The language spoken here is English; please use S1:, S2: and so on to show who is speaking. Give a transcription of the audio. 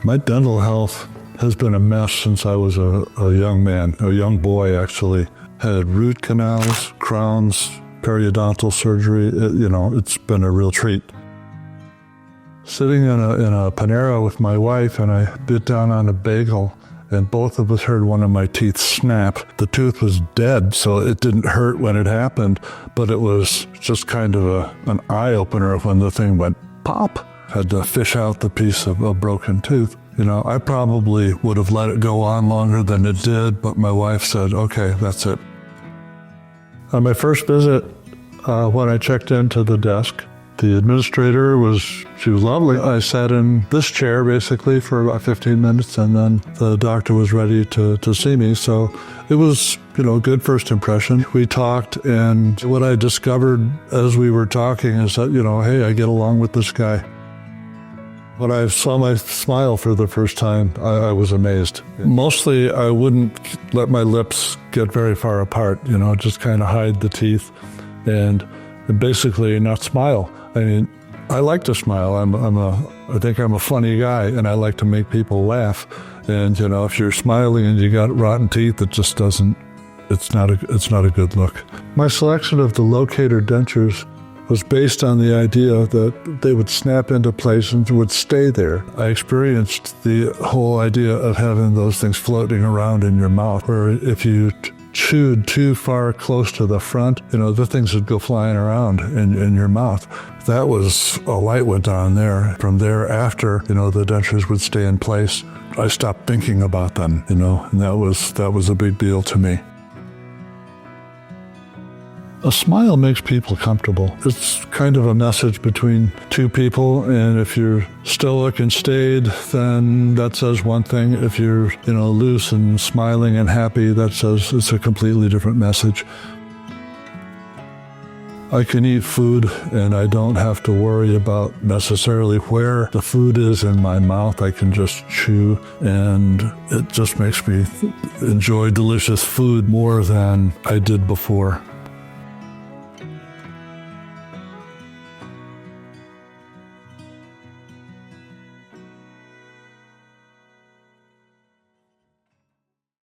S1: My dental health has been a mess since I was a young man, a young boy actually. Had root canals, crowns, periodontal surgery. It's been a real treat. Sitting in a Panera with my wife, and I bit down on a bagel, and both of us heard one of my teeth snap. The tooth was dead, so it didn't hurt when it happened, but it was just kind of an eye-opener when the thing went pop. Had to fish out the piece of a broken tooth. I probably would have let it go on longer than it did, but my wife said, okay, that's it. On my first visit, when I checked into the desk, the administrator she was lovely. I sat in this chair basically for about 15 minutes, and then the doctor was ready to see me. So it was, good first impression. We talked, and what I discovered as we were talking is that, hey, I get along with this guy. When I saw my smile for the first time, I was amazed. Mostly, I wouldn't let my lips get very far apart, just kind of hide the teeth and basically not smile. I mean, I like to smile. I think I'm a funny guy, and I like to make people laugh. And, if you're smiling and you got rotten teeth, it just doesn't, it's not a good look. My selection of the locator dentures was based on the idea that they would snap into place and would stay there. I experienced the whole idea of having those things floating around in your mouth, where if you chewed too far close to the front, the things would go flying around in your mouth. That was, a light went on there. From there after, the dentures would stay in place. I stopped thinking about them, and that was a big deal to me. A smile makes people comfortable. It's kind of a message between two people, and if you're stoic and staid, then that says one thing. If you're, loose and smiling and happy, that says it's a completely different message. I can eat food, and I don't have to worry about necessarily where the food is in my mouth. I can just chew, and it just makes me enjoy delicious food more than I did before.